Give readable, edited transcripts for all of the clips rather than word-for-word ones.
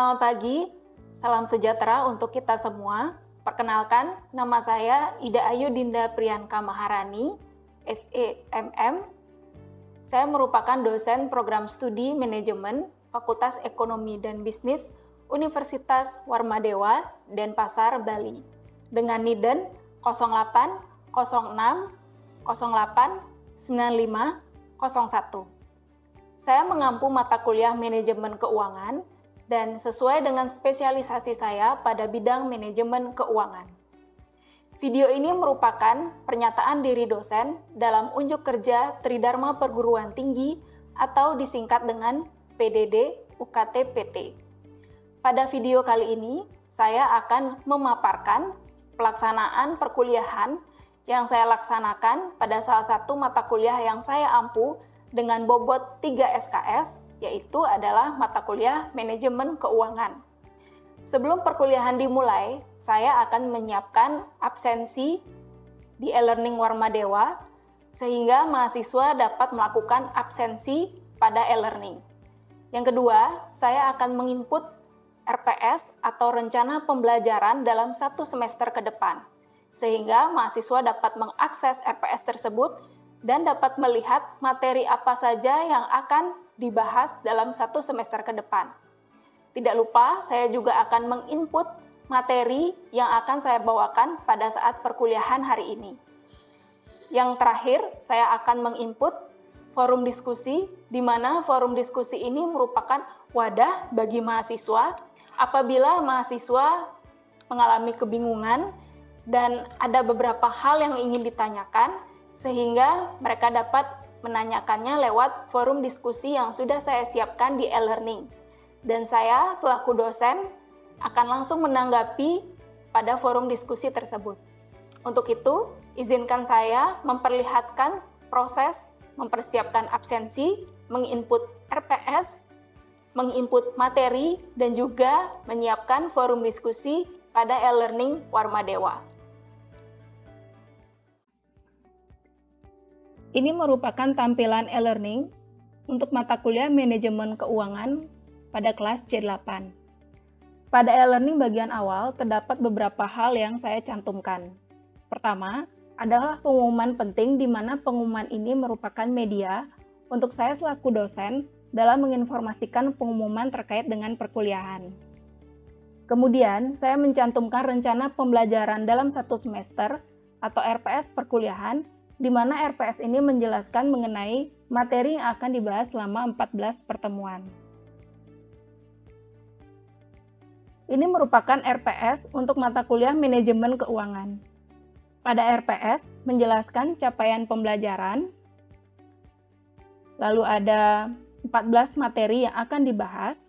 Selamat pagi, salam sejahtera untuk kita semua. Perkenalkan, nama saya Ida Ayu Dinda Priyanka Maharani, SEMM. Saya merupakan dosen program studi manajemen Fakultas Ekonomi dan Bisnis Universitas Warmadewa, Denpasar, Bali, dengan NIDEN 08 06 08 95 01. Saya mengampu mata kuliah manajemen keuangan dan sesuai dengan spesialisasi saya pada bidang manajemen keuangan. Video ini merupakan pernyataan diri dosen dalam unjuk kerja Tridharma Perguruan Tinggi atau disingkat dengan PDD UKT PT. Pada video kali ini, saya akan memaparkan pelaksanaan perkuliahan yang saya laksanakan pada salah satu mata kuliah yang saya ampu dengan bobot 3 SKS, yaitu adalah mata kuliah manajemen keuangan. Sebelum perkuliahan dimulai, saya akan menyiapkan absensi di e-learning Warmadewa, sehingga mahasiswa dapat melakukan absensi pada e-learning. Yang kedua, saya akan menginput RPS atau rencana pembelajaran dalam 1 semester ke depan, sehingga mahasiswa dapat mengakses RPS tersebut dan dapat melihat materi apa saja yang akan dibahas dalam 1 semester ke depan. Tidak lupa, saya juga akan menginput materi yang akan saya bawakan pada saat perkuliahan hari ini. Yang terakhir, saya akan menginput forum diskusi, di mana forum diskusi ini merupakan wadah bagi mahasiswa apabila mahasiswa mengalami kebingungan dan ada beberapa hal yang ingin ditanyakan, sehingga mereka dapat menanyakannya lewat forum diskusi yang sudah saya siapkan di e-learning. Dan saya selaku dosen akan langsung menanggapi pada forum diskusi tersebut. Untuk itu, izinkan saya memperlihatkan proses mempersiapkan absensi, menginput RPS, menginput materi, dan juga menyiapkan forum diskusi pada e-learning Warmadewa. Ini merupakan tampilan e-learning untuk mata kuliah manajemen keuangan pada kelas C8. Pada e-learning bagian awal terdapat beberapa hal yang saya cantumkan. Pertama, adalah pengumuman penting di mana pengumuman ini merupakan media untuk saya selaku dosen dalam menginformasikan pengumuman terkait dengan perkuliahan. Kemudian, saya mencantumkan rencana pembelajaran dalam 1 semester atau RPS perkuliahan, di mana RPS ini menjelaskan mengenai materi yang akan dibahas selama 14 pertemuan. Ini merupakan RPS untuk mata kuliah manajemen keuangan. Pada RPS menjelaskan capaian pembelajaran, lalu ada 14 materi yang akan dibahas,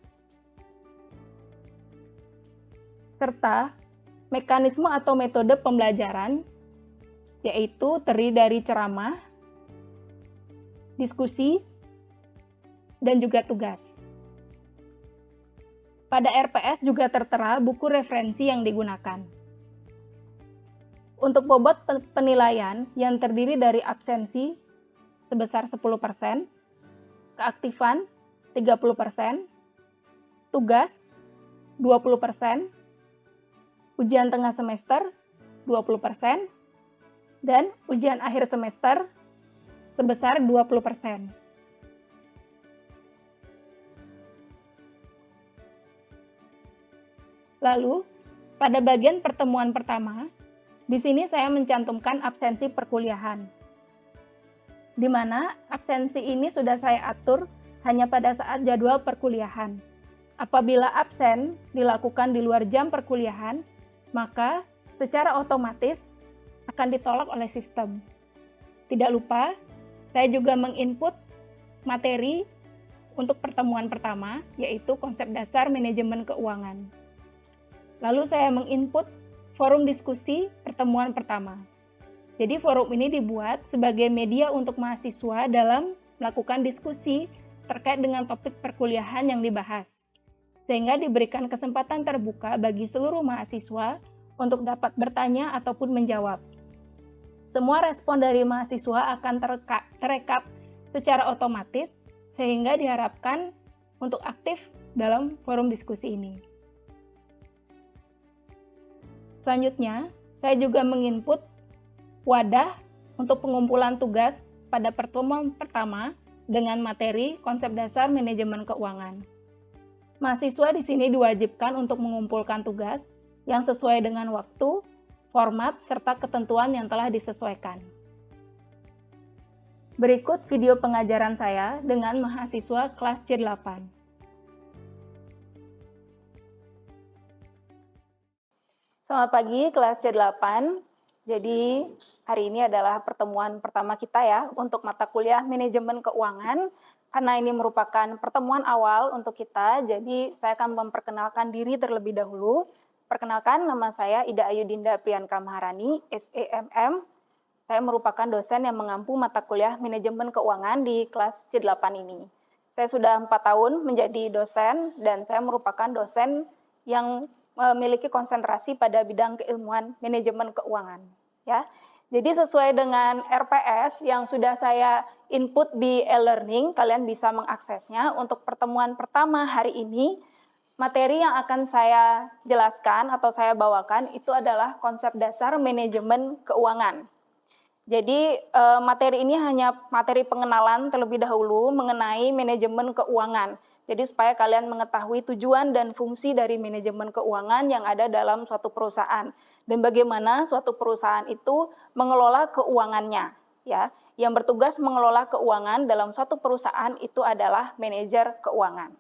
serta mekanisme atau metode pembelajaran, yaitu terdiri dari ceramah, diskusi, dan juga tugas. Pada RPS juga tertera buku referensi yang digunakan. Untuk bobot penilaian yang terdiri dari absensi sebesar 10%, keaktifan 30%, tugas 20%, ujian tengah semester 20%, dan ujian akhir semester sebesar 20%. Lalu, pada bagian pertemuan pertama, di sini saya mencantumkan absensi perkuliahan, di mana absensi ini sudah saya atur hanya pada saat jadwal perkuliahan. Apabila absen dilakukan di luar jam perkuliahan, maka secara otomatis akan ditolak oleh sistem. Tidak lupa, saya juga menginput materi untuk pertemuan pertama, yaitu konsep dasar manajemen keuangan. Lalu saya menginput forum diskusi pertemuan pertama. Jadi forum ini dibuat sebagai media untuk mahasiswa dalam melakukan diskusi terkait dengan topik perkuliahan yang dibahas, sehingga diberikan kesempatan terbuka bagi seluruh mahasiswa untuk dapat bertanya ataupun menjawab. Semua respon dari mahasiswa akan terekap secara otomatis, sehingga diharapkan untuk aktif dalam forum diskusi ini. Selanjutnya, saya juga menginput wadah untuk pengumpulan tugas pada pertemuan pertama dengan materi konsep dasar manajemen keuangan. Mahasiswa di sini diwajibkan untuk mengumpulkan tugas yang sesuai dengan waktu, format, serta ketentuan yang telah disesuaikan. Berikut video pengajaran saya dengan mahasiswa kelas C8. Selamat pagi kelas C8. Jadi hari ini adalah pertemuan pertama kita ya untuk mata kuliah manajemen keuangan. Karena ini merupakan pertemuan awal untuk kita, jadi saya akan memperkenalkan diri terlebih dahulu. Perkenalkan, nama saya Ida Ayu Dinda Priyanka Maharani, SEMM. Saya merupakan dosen yang mengampu mata kuliah manajemen keuangan di kelas C8 ini. Saya sudah 4 tahun menjadi dosen dan saya merupakan dosen yang memiliki konsentrasi pada bidang keilmuan manajemen keuangan. Ya. Jadi sesuai dengan RPS yang sudah saya input di e-learning, kalian bisa mengaksesnya. Untuk pertemuan pertama hari ini, materi yang akan saya jelaskan atau saya bawakan itu adalah konsep dasar manajemen keuangan. Jadi materi ini hanya materi pengenalan terlebih dahulu mengenai manajemen keuangan. Jadi supaya kalian mengetahui tujuan dan fungsi dari manajemen keuangan yang ada dalam suatu perusahaan dan bagaimana suatu perusahaan itu mengelola keuangannya, ya. Yang bertugas mengelola keuangan dalam suatu perusahaan itu adalah manajer keuangan.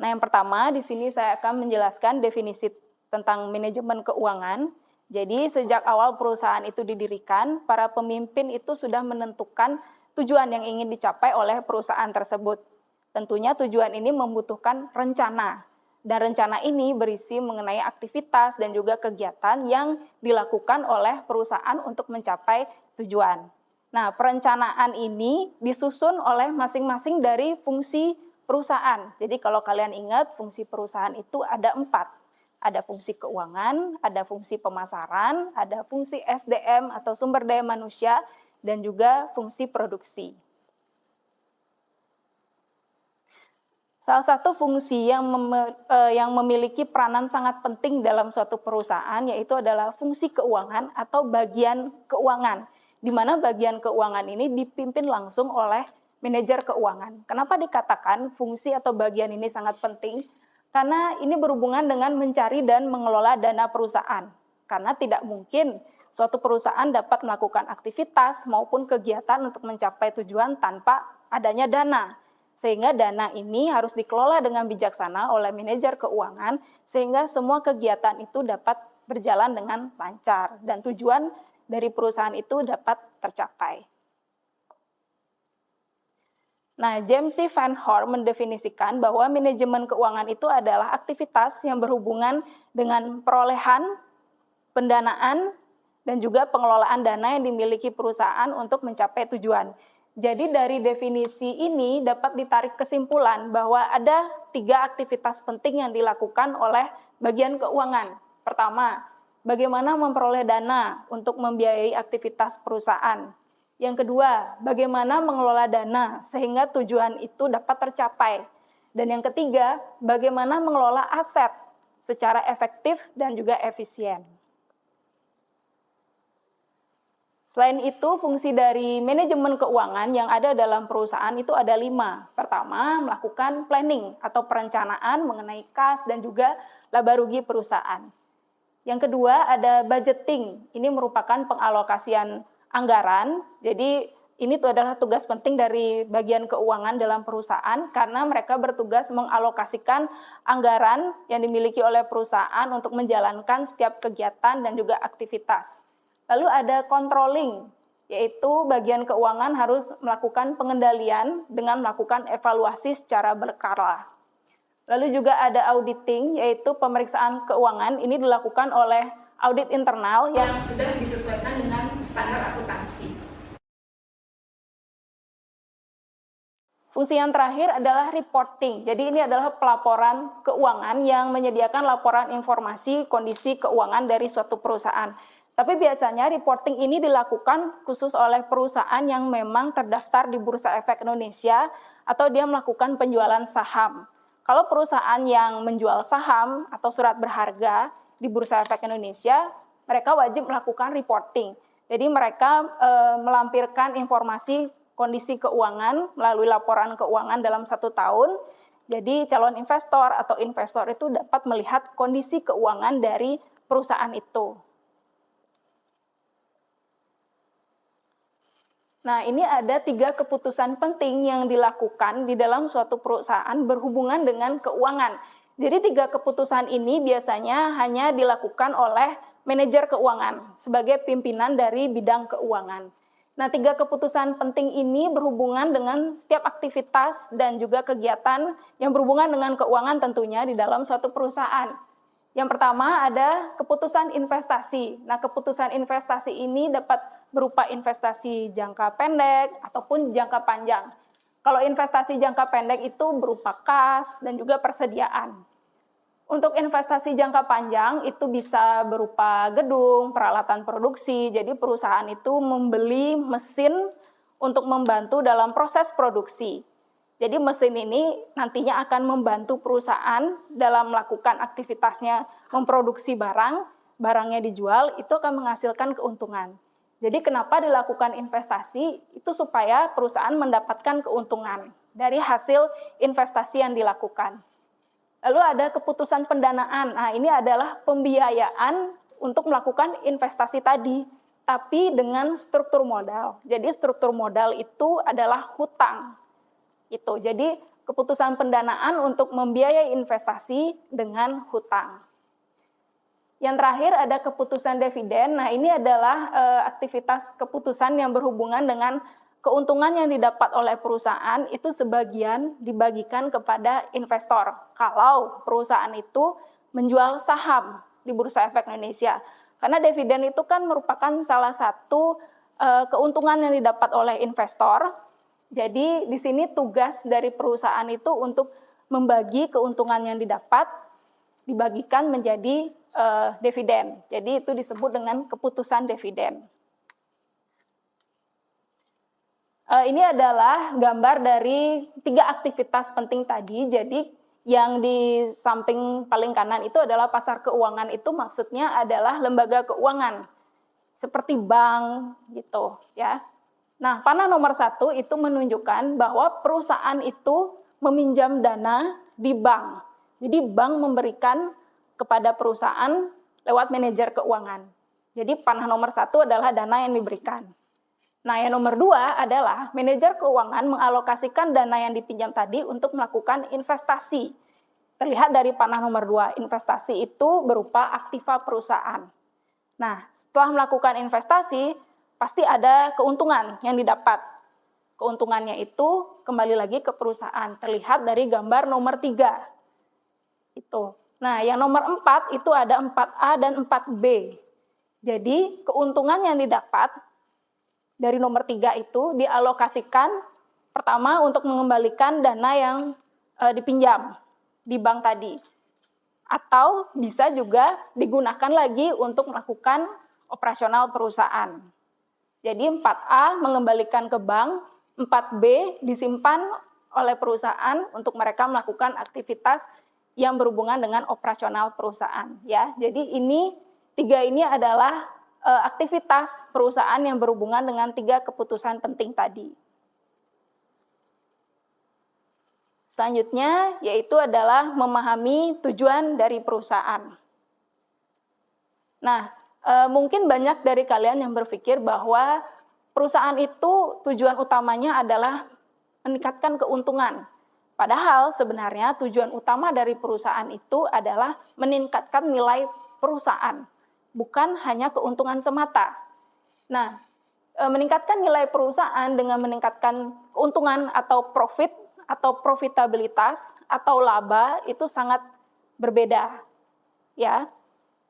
Nah, yang pertama di sini saya akan menjelaskan definisi tentang manajemen keuangan. Jadi sejak awal perusahaan itu didirikan, para pemimpin itu sudah menentukan tujuan yang ingin dicapai oleh perusahaan tersebut. Tentunya tujuan ini membutuhkan rencana. Dan rencana ini berisi mengenai aktivitas dan juga kegiatan yang dilakukan oleh perusahaan untuk mencapai tujuan. Nah, perencanaan ini disusun oleh masing-masing dari fungsi perusahaan. Jadi kalau kalian ingat, fungsi perusahaan itu ada 4. Ada fungsi keuangan, ada fungsi pemasaran, ada fungsi SDM atau sumber daya manusia, dan juga fungsi produksi. Salah satu fungsi yang memiliki peranan sangat penting dalam suatu perusahaan yaitu adalah fungsi keuangan atau bagian keuangan, di mana bagian keuangan ini dipimpin langsung oleh manajer keuangan. Kenapa dikatakan fungsi atau bagian ini sangat penting? Karena ini berhubungan dengan mencari dan mengelola dana perusahaan. Karena tidak mungkin suatu perusahaan dapat melakukan aktivitas maupun kegiatan untuk mencapai tujuan tanpa adanya dana. Sehingga dana ini harus dikelola dengan bijaksana oleh manajer keuangan sehingga semua kegiatan itu dapat berjalan dengan lancar dan tujuan dari perusahaan itu dapat tercapai. Nah, James C. Van Horn mendefinisikan bahwa manajemen keuangan itu adalah aktivitas yang berhubungan dengan perolehan, pendanaan, dan juga pengelolaan dana yang dimiliki perusahaan untuk mencapai tujuan. Jadi dari definisi ini dapat ditarik kesimpulan bahwa ada 3 aktivitas penting yang dilakukan oleh bagian keuangan. Pertama, bagaimana memperoleh dana untuk membiayai aktivitas perusahaan. Yang kedua, bagaimana mengelola dana sehingga tujuan itu dapat tercapai. Dan yang ketiga, bagaimana mengelola aset secara efektif dan juga efisien. Selain itu, fungsi dari manajemen keuangan yang ada dalam perusahaan itu ada 5. Pertama, melakukan planning atau perencanaan mengenai kas dan juga laba rugi perusahaan. Yang kedua, ada budgeting. Ini merupakan pengalokasian anggaran. Jadi ini tuh adalah tugas penting dari bagian keuangan dalam perusahaan karena mereka bertugas mengalokasikan anggaran yang dimiliki oleh perusahaan untuk menjalankan setiap kegiatan dan juga aktivitas. Lalu ada controlling, yaitu bagian keuangan harus melakukan pengendalian dengan melakukan evaluasi secara berkala. Lalu juga ada auditing, yaitu pemeriksaan keuangan. Ini dilakukan oleh audit internal yang sudah disesuaikan dengan standar akuntansi. Fungsi yang terakhir adalah reporting. Jadi ini adalah pelaporan keuangan yang menyediakan laporan informasi kondisi keuangan dari suatu perusahaan. Tapi biasanya reporting ini dilakukan khusus oleh perusahaan yang memang terdaftar di Bursa Efek Indonesia atau dia melakukan penjualan saham. kalau perusahaan yang menjual saham atau surat berharga di Bursa Efek Indonesia, mereka wajib melakukan reporting. Jadi mereka melampirkan informasi kondisi keuangan melalui laporan keuangan dalam 1 tahun. Jadi calon investor atau investor itu dapat melihat kondisi keuangan dari perusahaan itu. Nah, ini ada 3 keputusan penting yang dilakukan di dalam suatu perusahaan berhubungan dengan keuangan. Jadi 3 keputusan ini biasanya hanya dilakukan oleh manajer keuangan sebagai pimpinan dari bidang keuangan. Nah, 3 keputusan penting ini berhubungan dengan setiap aktivitas dan juga kegiatan yang berhubungan dengan keuangan tentunya di dalam suatu perusahaan. Yang pertama ada keputusan investasi. Nah, keputusan investasi ini dapat berupa investasi jangka pendek ataupun jangka panjang. Kalau investasi jangka pendek itu berupa kas dan juga persediaan. Untuk investasi jangka panjang itu bisa berupa gedung, peralatan produksi. Jadi perusahaan itu membeli mesin untuk membantu dalam proses produksi. Jadi mesin ini nantinya akan membantu perusahaan dalam melakukan aktivitasnya memproduksi barang, barangnya dijual, itu akan menghasilkan keuntungan. Jadi kenapa dilakukan investasi? Itu supaya perusahaan mendapatkan keuntungan dari hasil investasi yang dilakukan. Lalu ada keputusan pendanaan. Nah, ini adalah pembiayaan untuk melakukan investasi tadi, tapi dengan struktur modal. Jadi struktur modal itu adalah hutang. Jadi keputusan pendanaan untuk membiayai investasi dengan hutang. Yang terakhir ada keputusan dividen. Nah, ini adalah aktivitas keputusan yang berhubungan dengan keuntungan yang didapat oleh perusahaan itu sebagian dibagikan kepada investor. Kalau perusahaan itu menjual saham di Bursa Efek Indonesia. Karena dividen itu kan merupakan salah satu keuntungan yang didapat oleh investor. Jadi di sini tugas dari perusahaan itu untuk membagi keuntungan yang didapat, dibagikan menjadi dividen. Jadi itu disebut dengan keputusan dividen. Ini adalah gambar dari 3 aktivitas penting tadi. Jadi yang di samping paling kanan itu adalah pasar keuangan, itu maksudnya adalah lembaga keuangan seperti bank gitu ya. Nah, panah nomor 1 itu menunjukkan bahwa perusahaan itu meminjam dana di bank. Jadi bank memberikan kepada perusahaan lewat manajer keuangan. Jadi panah nomor 1 adalah dana yang diberikan. Nah, yang nomor 2 adalah manajer keuangan mengalokasikan dana yang dipinjam tadi untuk melakukan investasi. Terlihat dari panah nomor 2, investasi itu berupa aktiva perusahaan. Nah, setelah melakukan investasi, pasti ada keuntungan yang didapat. Keuntungannya itu kembali lagi ke perusahaan. Terlihat dari gambar nomor 3. Nah, yang nomor 4 itu ada 4A dan 4B. Jadi, keuntungan yang didapat dari nomor 3 itu dialokasikan pertama untuk mengembalikan dana yang dipinjam di bank tadi. Atau bisa juga digunakan lagi untuk melakukan operasional perusahaan. Jadi 4A mengembalikan ke bank, 4B disimpan oleh perusahaan untuk mereka melakukan aktivitas yang berhubungan dengan operasional perusahaan. Ya, jadi 3 ini adalah aktivitas perusahaan yang berhubungan dengan 3 keputusan penting tadi. Selanjutnya yaitu adalah memahami tujuan dari perusahaan. Nah, mungkin banyak dari kalian yang berpikir bahwa perusahaan itu tujuan utamanya adalah meningkatkan keuntungan. Padahal sebenarnya tujuan utama dari perusahaan itu adalah meningkatkan nilai perusahaan, bukan hanya keuntungan semata. Nah, meningkatkan nilai perusahaan dengan meningkatkan keuntungan atau profit atau profitabilitas atau laba itu sangat berbeda. Ya.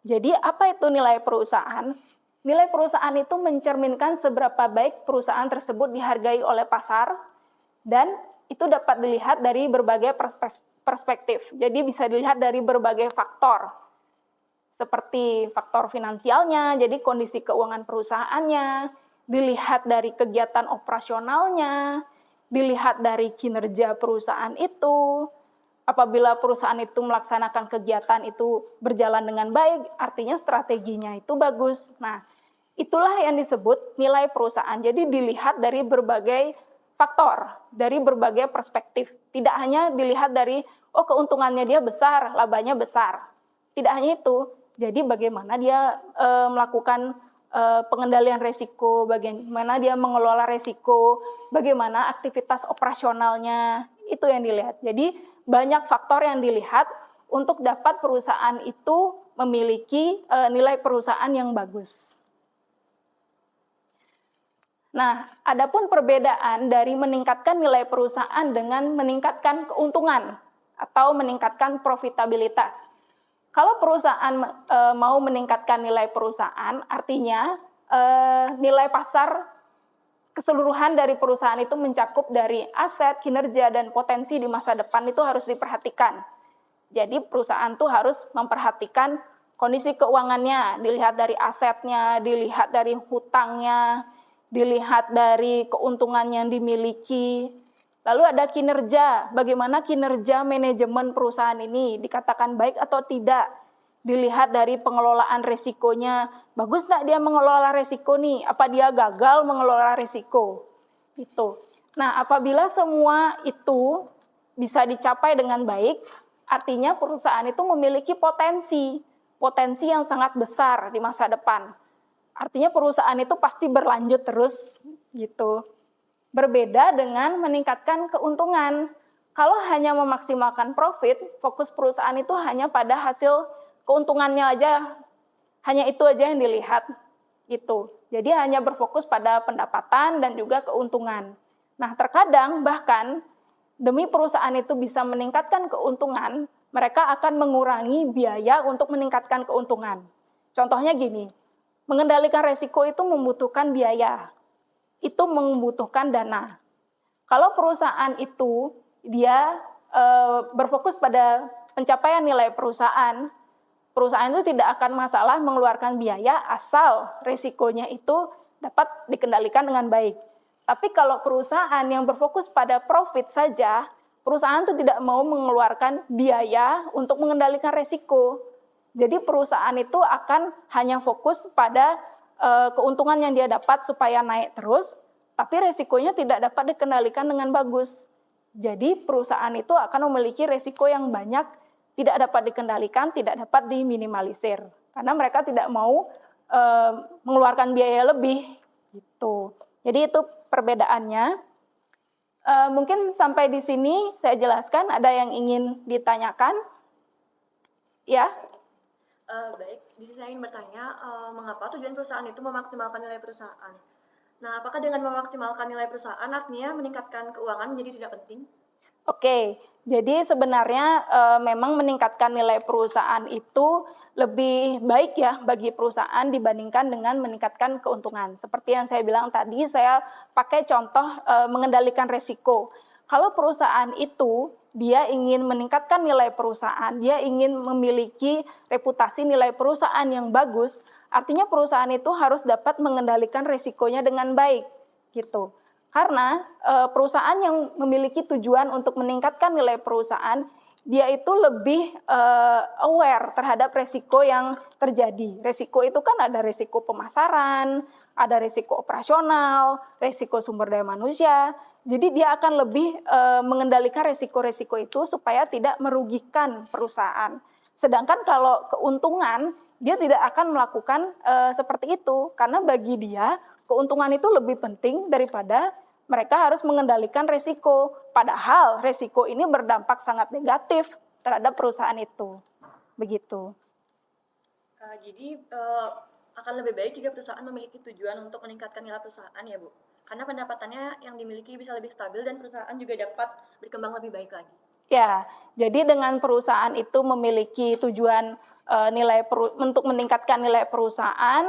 Jadi apa itu nilai perusahaan? Nilai perusahaan itu mencerminkan seberapa baik perusahaan tersebut dihargai oleh pasar dan itu dapat dilihat dari berbagai perspektif. Jadi bisa dilihat dari berbagai faktor. Seperti faktor finansialnya, jadi kondisi keuangan perusahaannya, dilihat dari kegiatan operasionalnya, dilihat dari kinerja perusahaan itu, Apabila perusahaan itu melaksanakan kegiatan itu berjalan dengan baik, artinya strateginya itu bagus. Nah, itulah yang disebut nilai perusahaan. Jadi dilihat dari berbagai faktor, dari berbagai perspektif. Tidak hanya dilihat dari, oh keuntungannya dia besar, labanya besar. Tidak hanya itu. Jadi bagaimana dia melakukan pengendalian resiko, bagaimana dia mengelola resiko, bagaimana aktivitas operasionalnya, itu yang dilihat. Jadi banyak faktor yang dilihat untuk dapat perusahaan itu memiliki nilai perusahaan yang bagus. Nah, adapun perbedaan dari meningkatkan nilai perusahaan dengan meningkatkan keuntungan atau meningkatkan profitabilitas. Kalau perusahaan mau meningkatkan nilai perusahaan, artinya nilai pasar keseluruhan dari perusahaan itu mencakup dari aset, kinerja, dan potensi di masa depan itu harus diperhatikan. Jadi perusahaan itu harus memperhatikan kondisi keuangannya, dilihat dari asetnya, dilihat dari hutangnya, dilihat dari keuntungan yang dimiliki. Lalu ada kinerja, bagaimana kinerja manajemen perusahaan ini, dikatakan baik atau tidak. Dilihat dari pengelolaan resikonya, bagus nggak dia mengelola resiko nih, apa dia gagal mengelola resiko, gitu. Nah, apabila semua itu bisa dicapai dengan baik, artinya perusahaan itu memiliki potensi yang sangat besar di masa depan. Artinya perusahaan itu pasti berlanjut terus, gitu. Berbeda dengan meningkatkan keuntungan. Kalau hanya memaksimalkan profit, fokus perusahaan itu hanya pada hasil keuntungannya aja, hanya itu aja yang dilihat, gitu. Jadi hanya berfokus pada pendapatan dan juga keuntungan. Nah, terkadang bahkan demi perusahaan itu bisa meningkatkan keuntungan, mereka akan mengurangi biaya untuk meningkatkan keuntungan. Contohnya gini, mengendalikan resiko itu membutuhkan biaya, itu membutuhkan dana. Kalau perusahaan itu dia berfokus pada pencapaian nilai perusahaan itu tidak akan masalah mengeluarkan biaya asal risikonya itu dapat dikendalikan dengan baik. Tapi kalau perusahaan yang berfokus pada profit saja, perusahaan itu tidak mau mengeluarkan biaya untuk mengendalikan risiko. Jadi perusahaan itu akan hanya fokus pada keuntungan yang dia dapat supaya naik terus, tapi risikonya tidak dapat dikendalikan dengan bagus. Jadi perusahaan itu akan memiliki risiko yang banyak, tidak dapat dikendalikan, tidak dapat diminimalisir. Karena mereka tidak mau mengeluarkan biaya lebih, gitu. Jadi itu perbedaannya. Mungkin sampai di sini saya jelaskan. Ada yang ingin ditanyakan? Ya. Baik, di sini saya ingin bertanya, mengapa tujuan perusahaan itu memaksimalkan nilai perusahaan? Nah, apakah dengan memaksimalkan nilai perusahaan artinya meningkatkan keuangan jadi tidak penting? Oke, jadi sebenarnya memang meningkatkan nilai perusahaan itu lebih baik ya bagi perusahaan dibandingkan dengan meningkatkan keuntungan. Seperti yang saya bilang tadi, saya pakai contoh mengendalikan resiko. Kalau perusahaan itu dia ingin meningkatkan nilai perusahaan, dia ingin memiliki reputasi nilai perusahaan yang bagus, artinya perusahaan itu harus dapat mengendalikan resikonya dengan baik, gitu. Karena perusahaan yang memiliki tujuan untuk meningkatkan nilai perusahaan, dia itu lebih aware terhadap resiko yang terjadi. Resiko itu kan ada resiko pemasaran, ada resiko operasional, resiko sumber daya manusia. Jadi dia akan lebih mengendalikan resiko-resiko itu supaya tidak merugikan perusahaan. Sedangkan kalau keuntungan, dia tidak akan melakukan seperti itu. Karena bagi dia, keuntungan itu lebih penting daripada mereka harus mengendalikan resiko. Padahal resiko ini berdampak sangat negatif terhadap perusahaan itu. Begitu. Jadi akan lebih baik jika perusahaan memiliki tujuan untuk meningkatkan nilai perusahaan ya Bu? Karena pendapatannya yang dimiliki bisa lebih stabil dan perusahaan juga dapat berkembang lebih baik lagi. Ya, jadi dengan perusahaan itu memiliki tujuan untuk meningkatkan nilai perusahaan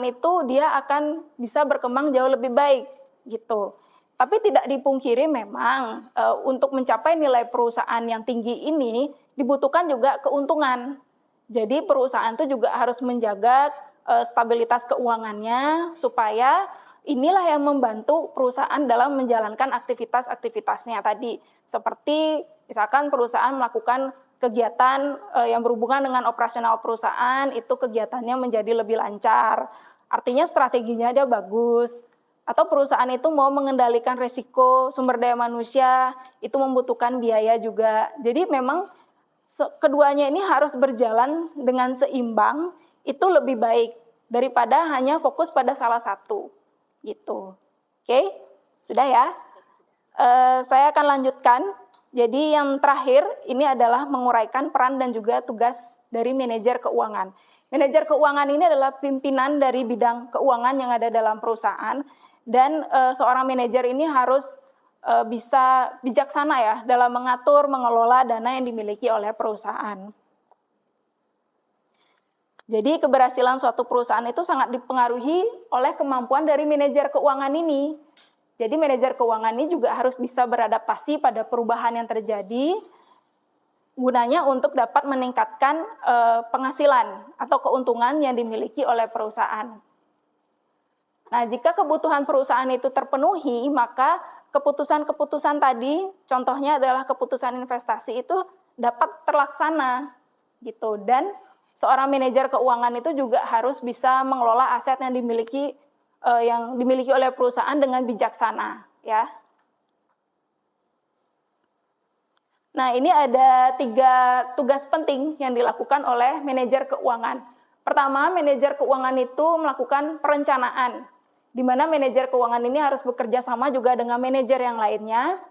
itu dia akan bisa berkembang jauh lebih baik gitu. Tapi tidak dipungkiri memang untuk mencapai nilai perusahaan yang tinggi ini dibutuhkan juga keuntungan. Jadi perusahaan itu juga harus menjaga stabilitas keuangannya supaya inilah yang membantu perusahaan dalam menjalankan aktivitas-aktivitasnya tadi, seperti Misalkan perusahaan melakukan kegiatan yang berhubungan dengan operasional perusahaan, itu kegiatannya menjadi lebih lancar. Artinya strateginya aja bagus. Atau perusahaan itu mau mengendalikan risiko sumber daya manusia, itu membutuhkan biaya juga. Jadi memang keduanya ini harus berjalan dengan seimbang, itu lebih baik daripada hanya fokus pada salah satu. Gitu. Oke, sudah ya? Saya akan lanjutkan. Jadi yang terakhir ini adalah menguraikan peran dan juga tugas dari manajer keuangan. Manajer keuangan ini adalah pimpinan dari bidang keuangan yang ada dalam perusahaan, dan seorang manajer ini harus bisa bijaksana ya dalam mengatur, mengelola dana yang dimiliki oleh perusahaan. Jadi keberhasilan suatu perusahaan itu sangat dipengaruhi oleh kemampuan dari manajer keuangan ini. Jadi manajer keuangan ini juga harus bisa beradaptasi pada perubahan yang terjadi, gunanya untuk dapat meningkatkan penghasilan atau keuntungan yang dimiliki oleh perusahaan. Nah, jika kebutuhan perusahaan itu terpenuhi, maka keputusan-keputusan tadi, contohnya adalah keputusan investasi itu dapat terlaksana gitu. Dan seorang manajer keuangan itu juga harus bisa mengelola aset yang dimiliki oleh perusahaan dengan bijaksana, ya. Nah, ini ada 3 tugas penting yang dilakukan oleh manajer keuangan. Pertama, manajer keuangan itu melakukan perencanaan, di mana manajer keuangan ini harus bekerja sama juga dengan manajer yang lainnya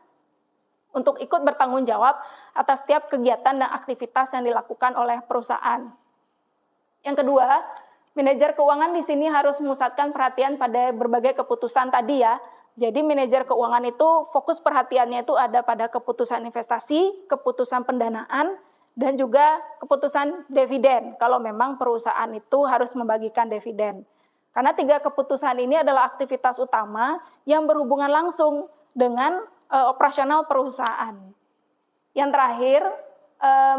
untuk ikut bertanggung jawab atas setiap kegiatan dan aktivitas yang dilakukan oleh perusahaan. Yang kedua, manajer keuangan di sini harus memusatkan perhatian pada berbagai keputusan tadi ya. Jadi manajer keuangan itu fokus perhatiannya itu ada pada keputusan investasi, keputusan pendanaan, dan juga keputusan dividen. Kalau memang perusahaan itu harus membagikan dividen. Karena 3 keputusan ini adalah aktivitas utama yang berhubungan langsung dengan operasional perusahaan. Yang terakhir,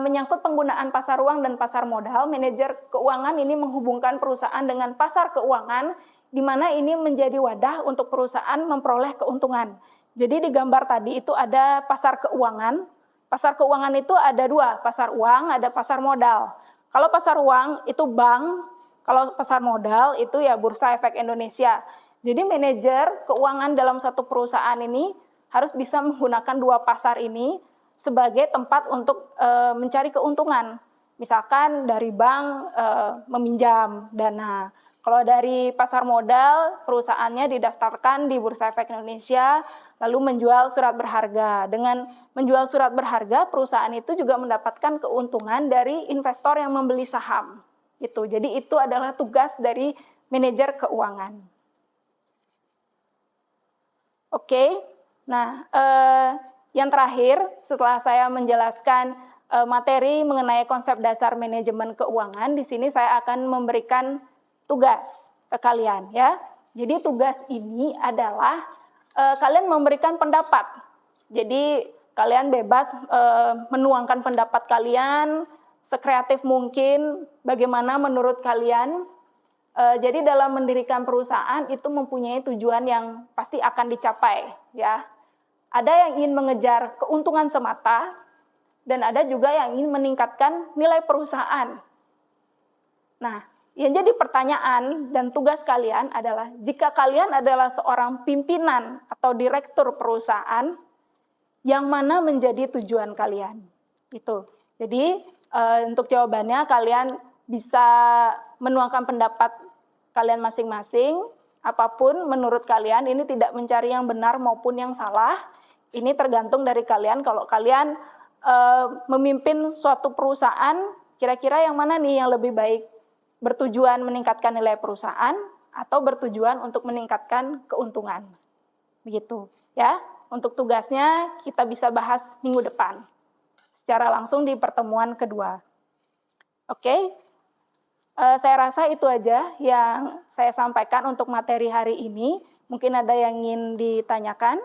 menyangkut penggunaan pasar uang dan pasar modal, manajer keuangan ini menghubungkan perusahaan dengan pasar keuangan, di mana ini menjadi wadah untuk perusahaan memperoleh keuntungan. Jadi di gambar tadi itu ada pasar keuangan. Pasar keuangan itu ada 2, pasar uang, ada pasar modal. Kalau pasar uang itu bank, kalau pasar modal itu ya Bursa Efek Indonesia. Jadi manajer keuangan dalam satu perusahaan ini harus bisa menggunakan 2 pasar ini sebagai tempat untuk mencari keuntungan. Misalkan dari bank meminjam dana. Kalau dari pasar modal, perusahaannya didaftarkan di Bursa Efek Indonesia, lalu menjual surat berharga. Dengan menjual surat berharga, perusahaan itu juga mendapatkan keuntungan dari investor yang membeli saham. Gitu. Jadi itu adalah tugas dari manajer keuangan. Oke, nah yang terakhir, setelah saya menjelaskan materi mengenai konsep dasar manajemen keuangan, di sini saya akan memberikan tugas ke kalian, ya. Jadi tugas ini adalah kalian memberikan pendapat. Jadi kalian bebas menuangkan pendapat kalian sekreatif mungkin, bagaimana menurut kalian. Jadi dalam mendirikan perusahaan itu mempunyai tujuan yang pasti akan dicapai, ya. Ada yang ingin mengejar keuntungan semata, dan ada juga yang ingin meningkatkan nilai perusahaan. Nah, yang jadi pertanyaan dan tugas kalian adalah, jika kalian adalah seorang pimpinan atau direktur perusahaan, yang mana menjadi tujuan kalian? Gitu. Jadi, untuk jawabannya kalian bisa menuangkan pendapat kalian masing-masing. Apapun menurut kalian, ini tidak mencari yang benar maupun yang salah. Ini tergantung dari kalian. Kalau kalian memimpin suatu perusahaan, kira-kira yang mana nih yang lebih baik? Bertujuan meningkatkan nilai perusahaan atau bertujuan untuk meningkatkan keuntungan? Begitu, ya. Untuk tugasnya kita bisa bahas minggu depan secara langsung di pertemuan kedua. Oke. Saya rasa itu aja yang saya sampaikan untuk materi hari ini. Mungkin ada yang ingin ditanyakan?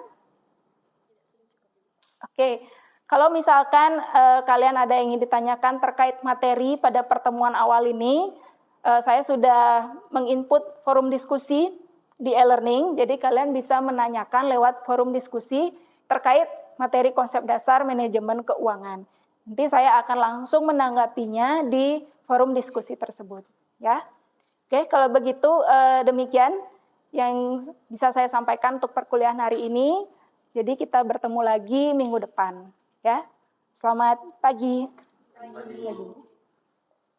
Oke, kalau misalkan kalian ada yang ingin ditanyakan terkait materi pada pertemuan awal ini, saya sudah menginput forum diskusi di e-learning, jadi kalian bisa menanyakan lewat forum diskusi terkait materi konsep dasar manajemen keuangan. Nanti saya akan langsung menanggapinya di forum diskusi tersebut, ya. Oke, kalau begitu demikian yang bisa saya sampaikan untuk perkuliahan hari ini. Jadi kita bertemu lagi minggu depan, ya. Selamat pagi. Pagi.